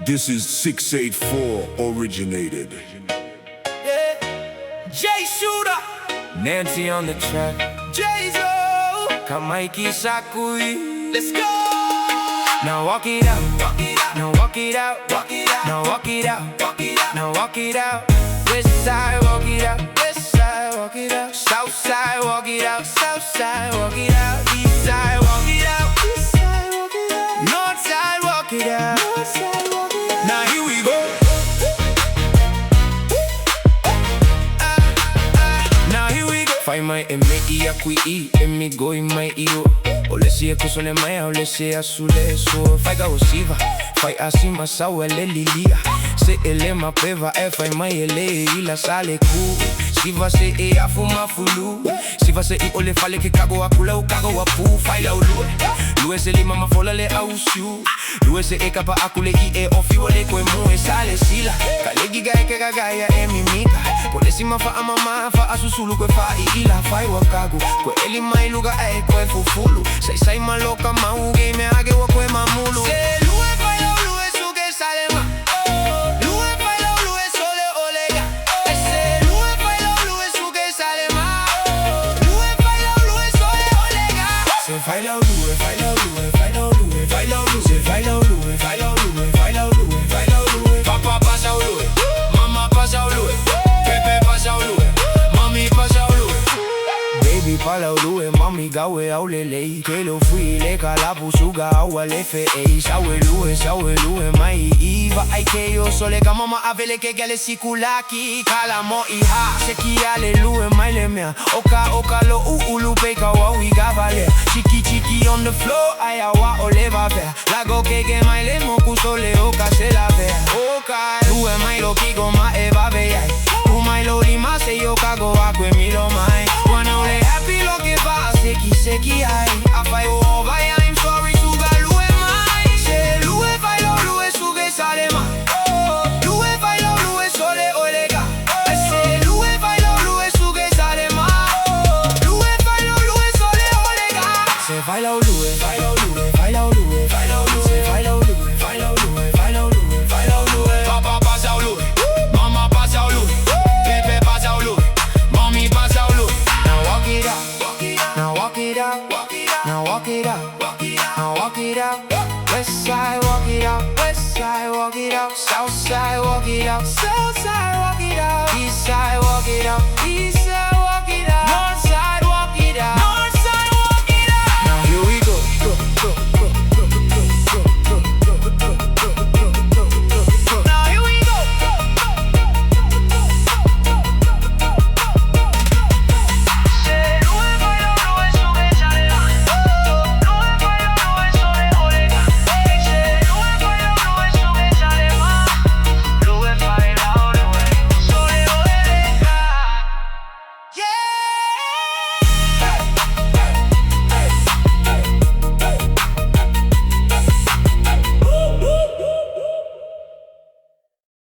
This is 684 originated. Yeah. Jay Shooter, Nancy on the track, Jay-Zo, Kamaiki Sakui. let's go. Now walk it out, Walk it out, now walk it out, walk it out, now walk it out, walk it out. now walk it out. West side, walk it out, west side, walk it out. South side, walk it out, south side, walk it out. East side, walk it out, east side, walk it out. North side, walk it out, north side, walk it out. Now here we go. Now here we go. Fai mai e me I a qui e mi go in mai io. Ole si e kusone mai ole si a sule so. Fai ga osiva, fai asima sawe le lilia. Se ele mapeva e fai mai ele ila sale ku. Si você e a fuma fulu. Si você e ole fale que cago a kula o cago a pu. Fai Lau Lue, Lue se lima ma fola le ausiu. Lue se e kapa akule I e ofi ole koe mu e sale sila. Kale giga e ke gagaya e mimika. Pole si ma fa a mama fa a susulu koe fa I ila fai wa kago. Koe eli mai luga e koe fufulu. Sai maloka mauge me age wa koe mamulu. Se Lue Fai Lau Lue suge sale ma. Lue Fai Lau Lue sole olega. Se Lue Fai Lau Lue suge sale ma. Lue Fai Lau Lue sole olega. Se Fai Lau Lue, Fai Lau Lue, Fai Lau Lue, Fai Lau Lue. Se Fai Lau Lue, Fai Lau Lue, Fai Lau Lue, Fai Lau Lue. Papa pasa Lau Lue, mama pasa Lau Lue, Pepe pasa Lau Lue, mami pasa Lau Lue. Baby pa Lau Lue, mami gawe au lele. Que lo fui le kalapu suga au alefe. Sawe Lue mai iva. Ai que yo sole ka mama avele ke gale sikulaki. Kalamo iha seki ale Lue mai le mea. Oka lo ulu peka wa wiga vale. Chiki on the floor ayawa oleva ver. Lago que mai le moku sole oka se la ver. Oka Lue mai lo kigo ma eva ve ai. Mai lo rima se yo kago akwe mi lo mai. Wanna ole happy lo que va seki ai. Afai o vai I'm sorry suga Lue mai. Se Lue Fai Lau Lue suge sale mai. Lue Fai Lau Lue sole olega. Se Lue Fai Lau Lue suge sale mai. Lue Fai Lau Lue sole olega. Se Fai Lau Lue, Fai Lau Lue, Fai Lau Lue, Fai Lau Lue. Se Fai Lau Lue, Fai Lau Lue, Fai Lau Lue, Fai Lau Lue. Papa pasa Lau Lue, mama pasa Lau Lue, Pepe pasa Lau Lue, mami pasa Lau Lue. Now walk it out, now walk it out, now walk it out, now walk it out. West side walk it out, west side walk it out. South side walk it out, south side walk it out. East side walk it out, east side.